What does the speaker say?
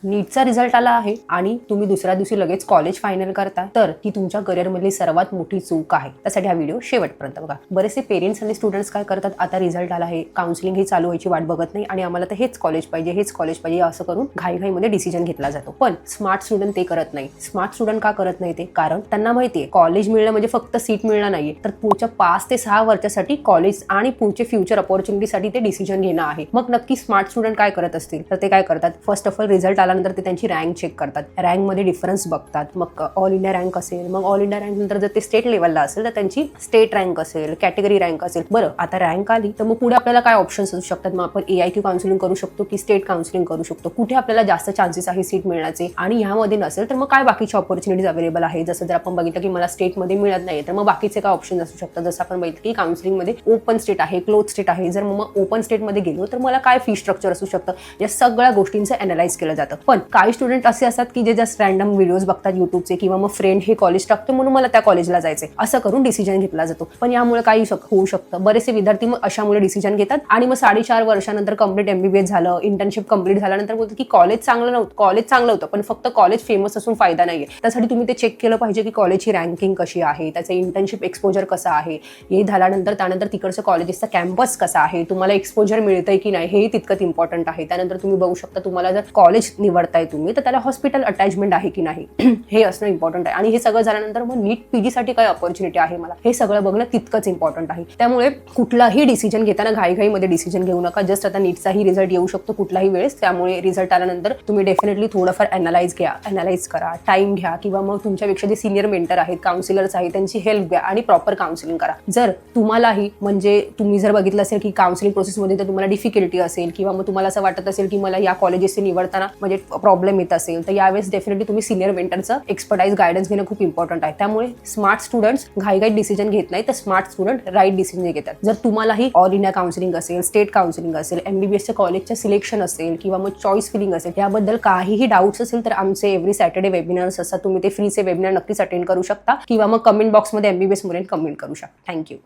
नीटचा result आला आहे आणि तुम्ही दुसऱ्या दिवशी लगेच कॉलेज फायनल करता, तर ती तुमच्या करिअरमधली सर्वात मोठी चूक आहे. त्यासाठी हा व्हिडिओ शेवटपर्यंत बघा. बरेचसे पेरेंट्स आणि स्टुडंट्स काय करतात, आता रिझल्ट आला आहे, काउन्सिलिंग ही चालू व्हायची वाट बघत नाही आणि आम्हाला तर हेच कॉलेज पाहिजे असं करून घाईघाईमध्ये डिसिजन घेतला जातो. पण स्मार्ट स्टुडंट ते करत नाही. स्मार्ट स्टुडंट का करत नाही ते? कारण त्यांना माहितीये कॉलेज मिळणं म्हणजे फक्त सीट मिळणं नाहीये, तर पुढच्या 5 ते 6 वर्षासाठी कॉलेज आणि पुढचे फ्युचर अपॉर्च्युनिटीसाठी ते डिसिजन घेणं आहे. मग नक्की स्मार्ट स्टुडंट काय करत असतील, तर ते काय करतात, फर्स्ट ऑफ ऑल रिझल्ट आल्यानंतर ते त्यांची रँक चेक करतात, रँकमध्ये डिफरन्स बघतात. मग ऑल इंडिया रँक असेल, मग ऑल इंडिया रँक नंतर जर ते स्टेट लेवलला असेल तर त्यांची स्टेट रँक असेल, कॅटेगरी रँक असेल. बरं, आता रँक आली तर मग पुढे आपल्याला काय ऑप्शन्स असू शकतात. मग आपण AIQ काउन्सिलिंग करू शकतो की स्टेट काउन्सिलिंग करू शकतो, कुठे आपल्याला जास्त चान्सेस आहे सीट मिळण्याचे. आणि ह्यामध्ये नसेल तर मग काय बाकीचे ऑपॉर्च्युनिटीज अवेलेबल आहे. जसं जर आपण बघितलं की मला स्टेटमध्ये मिळत नाही, तर मग बाकीचे काय ऑप्शन असू शकतात. जसं आपण बघितलं की काउन्सिलिंगमध्ये ओपन स्टेट आहे, क्लोज स्टेट आहे. जर मग ओपन स्टेटमध्ये गेलो तर मला काय फी स्ट्रक्चर असू शकतं. या सगळ्या गोष्टींचं अनालाइज केलं जातं. पण काही स्टुडंट असे असतात की जे जस्ट रँडम व्हिडिओज बघतात युट्यूबचे, किंवा मग फ्रेंड हे कॉलेज टाकतो म्हणून मला त्या कॉलेजला जायचंय असं करून डिसिजन घेतला जातो. पण यामुळे काही होऊ शकतं, बरेचसे विद्यार्थी मग अशामुळे डिसिजन घेतात आणि मग 4.5 वर्षानंतर कंप्लीट MBBS झालं, इंटर्नशिप कंप्लीट झाल्यानंतर बोलतात की कॉलेज चांगलं होतं पण फक्त कॉलेज फेमस असून फायदा नाहीये. त्यासाठी तुम्ही ते चेक केलं पाहिजे की कॉलेजची रँकिंग कशी आहे, त्याचं इंटर्नशिप एक्सपोजर कसं आहे, हे झाल्यानंतर त्यानंतर तिकडच्या कॉलेजेसचा कॅम्पस कसा आहे, तुम्हाला एक्सपोजर मिळतंय की नाही हेही तितकंच इम्पॉर्टंट आहे. त्यानंतर तुम्ही बघू शकता तुम्हाला जर कॉलेज निवडताय तुम्ही तर त्याला हॉस्पिटल अटॅचमेंट आहे की नाही हे असणं इम्पॉर्टंट आहे. आणि हे सगळं झाल्यानंतर मग नीट PG साठी काय ऑपॉर्च्युनिटी आहे मला हे सगळं बघणं तितकंच इम्पॉर्टंट आहे. त्यामुळे कुठलाही डिसिजन घेताना घाईघाईमध्ये डिसिजन घेऊ नका. जस्ट आता नीटचाही रिझल्ट येऊ शकतो कुठलाही वेळेस, त्यामुळे रिझल्ट आल्यानंतर तुम्ही डेफिनेटली थोडंफार अनालाइज करा, टाइम घ्या, किंवा मग तुमच्यापेक्षा जे सिनियर मेंटर आहेत, काउन्सिलर्स आहेत त्यांची हेल्प घ्या आणि प्रॉपर काउन्सिलिंग करा. जर तुम्हालाही म्हणजे तुम्ही जर बघितलं असेल की काउन्सिलिंग प्रोसेसमध्ये तर तुम्हाला डिफिकल्टी असेल, किंवा मग तुम्हाला असं वाटत असेल की मला या कॉलेजेसचे निवडताना म्हणजे प्रॉब्लेम येत असेल, तर यावेळेस डेफिनेटली तुम्ही सिनियर मेंटरचं एक्सपर्टाइज गायडन्स घेणं खूप इम्पॉर्टंट आहे. त्यामुळे स्मार्ट स्टुडंट्स घाईघाईत डिसिजन घेत नाही, तर स्मार्ट स्टुडंट राईट डिसिजन घेतात. जर तुम्हालाही ऑल इंडिया काउन्सिलिंग असेल, स्टेट काउन्सिलिंग असेल, MBBSच्या कॉलेजचं सिलेक्शन असेल, किंवा मग चॉईस फिलिंग असेल, याबद्दल काहीही डाऊट्स असेल तर आमचे एव्हरी सॅटर्डे वेबिनार्स असतात, तुम्ही ते फ्रीचे वेबिनार नक्कीच अटेंड करू शकता, किंवा मग कमेंट बॉक्समध्ये MBBS म्हणून कमेंट करू शकता. थँक्यू.